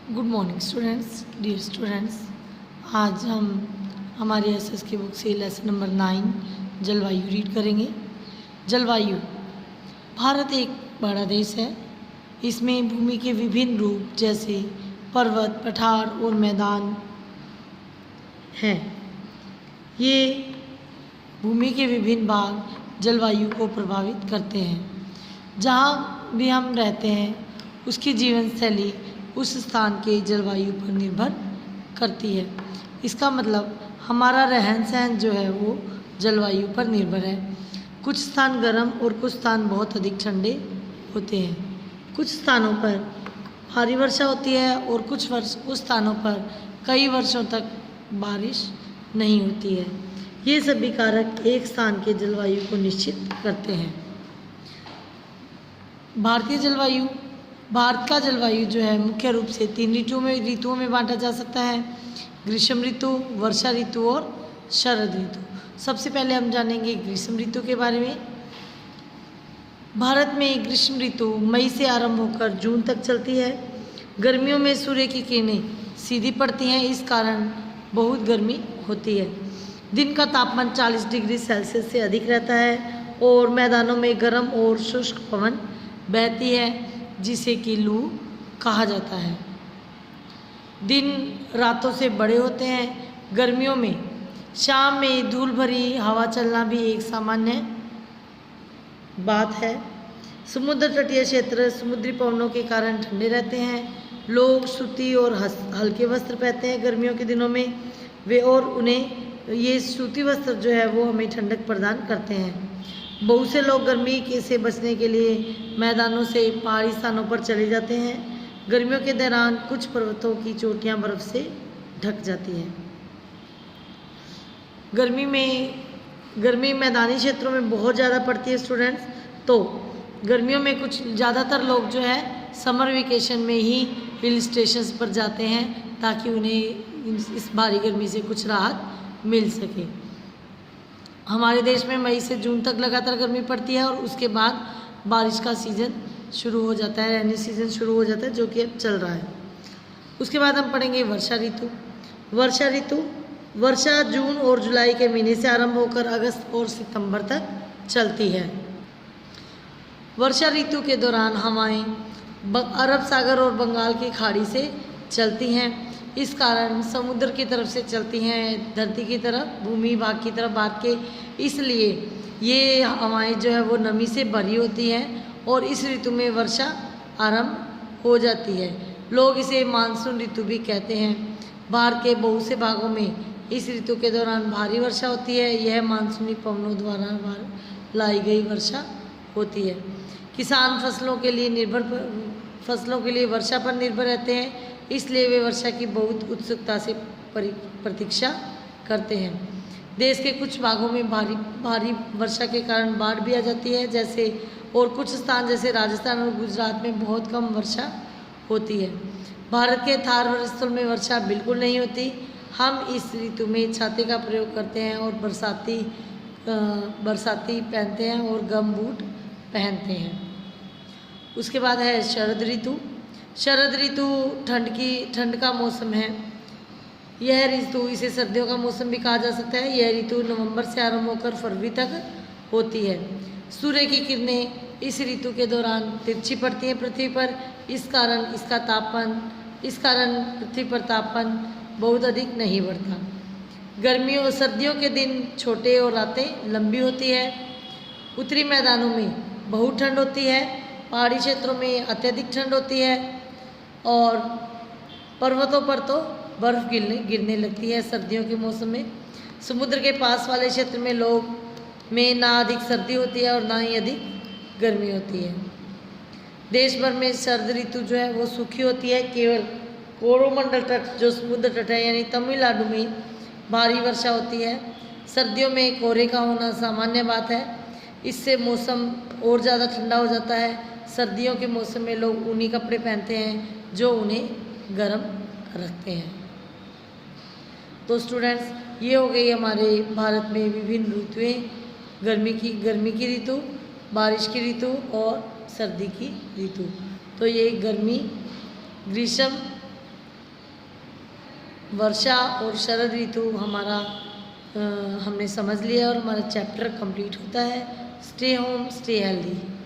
Good morning students, dear students. आज हम हमारी एसएस की बुक से लेसन नंबर 9 जलवायु रीड करेंगे। जलवायु। भारत एक बड़ा देश है। इसमें भूमि के विभिन्न रूप जैसे पर्वत, पठार और मैदान हैं। ये भूमि के विभिन्न भाग जलवायु को प्रभावित करते हैं। जहाँ भी हम रहते हैं उसकी जीवन शैली उस स्थान के जलवायु पर निर्भर करती है। इसका मतलब हमारा रहन सहन जो है वो जलवायु पर निर्भर है। कुछ स्थान गर्म और कुछ स्थान बहुत अधिक ठंडे होते हैं। कुछ स्थानों पर भारी वर्षा होती है और कुछ स्थानों पर कई वर्षों तक बारिश नहीं होती है। ये सभी कारक एक स्थान के जलवायु को निश्चित करते हैं। भारत का जलवायु जो है मुख्य रूप से 3 ऋतुओं में बांटा जा सकता है। ग्रीष्म ऋतु, वर्षा ऋतु और शरद ऋतु। सबसे पहले हम जानेंगे ग्रीष्म ऋतु के बारे में। भारत में ग्रीष्म ऋतु मई से आरंभ होकर जून तक चलती है। गर्मियों में सूर्य की किरणें सीधी पड़ती हैं, इस कारण बहुत गर्मी होती है। दिन का तापमान 40 डिग्री सेल्सियस से अधिक रहता है और मैदानों में गर्म और शुष्क पवन बहती है जिसे कि लू कहा जाता है। दिन रातों से बड़े होते हैं। गर्मियों में शाम में धूल भरी हवा चलना भी एक सामान्य बात है। समुद्र तटीय क्षेत्र समुद्री पवनों के कारण ठंडे रहते हैं। लोग सूती और हल्के वस्त्र पहनते हैं गर्मियों के दिनों में उन्हें ये सूती वस्त्र जो है वो हमें ठंडक प्रदान करते हैं। बहुत से लोग गर्मी से बचने के लिए मैदानों से पहाड़ी स्थानों पर चले जाते हैं। गर्मियों के दौरान कुछ पर्वतों की चोटियां बर्फ से ढक जाती हैं। गर्मी मैदानी क्षेत्रों में बहुत ज़्यादा पड़ती है स्टूडेंट्स। तो गर्मियों में कुछ ज़्यादातर लोग जो है समर वेकेशन में ही हिल स्टेशंस पर जाते हैं ताकि उन्हें इस भारी गर्मी से कुछ राहत मिल सके। हमारे देश में मई से जून तक लगातार गर्मी पड़ती है और उसके बाद बारिश का सीज़न शुरू हो जाता है, रेनी सीज़न शुरू हो जाता है जो कि अब चल रहा है। उसके बाद हम पढ़ेंगे वर्षा ऋतु। वर्षा जून और जुलाई के महीने से आरंभ होकर अगस्त और सितंबर तक चलती है। वर्षा ऋतु के दौरान हवाएं अरब सागर और बंगाल की खाड़ी से चलती हैं। इस कारण समुद्र की तरफ से चलती हैं, धरती की तरफ, भूमि भाग की तरफ भाग के, इसलिए ये हवाएं जो है वो नमी से भरी होती हैं और इस ऋतु में वर्षा आरंभ हो जाती है। लोग इसे मानसून ऋतु भी कहते हैं। भारत के बहुत से भागों में इस ऋतु के दौरान भारी वर्षा होती है। यह मानसूनी पवनों द्वारा लाई गई वर्षा होती है। किसान फसलों के लिए वर्षा पर निर्भर रहते हैं, इसलिए वे वर्षा की बहुत उत्सुकता से प्रतीक्षा करते हैं। देश के कुछ भागों में भारी वर्षा के कारण बाढ़ भी आ जाती है और कुछ स्थान जैसे राजस्थान और गुजरात में बहुत कम वर्षा होती है। भारत के थार स्थल में वर्षा बिल्कुल नहीं होती। हम इस ऋतु में छाते का प्रयोग करते हैं और बरसाती पहनते हैं और गम बूट पहनते हैं। उसके बाद है शरद ऋतु ठंड का मौसम है। यह ऋतु इसे सर्दियों का मौसम भी कहा जा सकता है। यह ऋतु नवंबर से आरंभ होकर फरवरी तक होती है। सूर्य की किरणें इस ऋतु के दौरान तिरछी पड़ती हैं पृथ्वी पर, इस कारण पृथ्वी पर तापमान बहुत अधिक नहीं बढ़ता। गर्मियों और सर्दियों के दिन छोटे और रातें लंबी होती है। उत्तरी मैदानों में बहुत ठंड होती है। पहाड़ी क्षेत्रों में अत्यधिक ठंड होती है और पर्वतों पर तो बर्फ गिरने लगती है सर्दियों के मौसम में। समुद्र के पास वाले क्षेत्र में ना अधिक सर्दी होती है और ना ही अधिक गर्मी होती है। देश भर में शरद ऋतु जो है वो सूखी होती है। केवल कोरोमंडल तट जो समुद्र तट है यानी तमिलनाडु में भारी वर्षा होती है। सर्दियों में कोहरे का होना सामान्य बात है। इससे मौसम और ज़्यादा ठंडा हो जाता है। सर्दियों के मौसम में लोग ऊनी कपड़े पहनते हैं जो उन्हें गर्म रखते हैं। तो स्टूडेंट्स, ये हो गई हमारे भारत में विभिन्न ऋतुएं, गर्मी की ऋतु, बारिश की ऋतु और सर्दी की ऋतु। तो ये गर्मी, ग्रीष्म, वर्षा और शरद ऋतु हमारा हमने समझ लिया और हमारा चैप्टर कंप्लीट होता है। Stay home, stay healthy.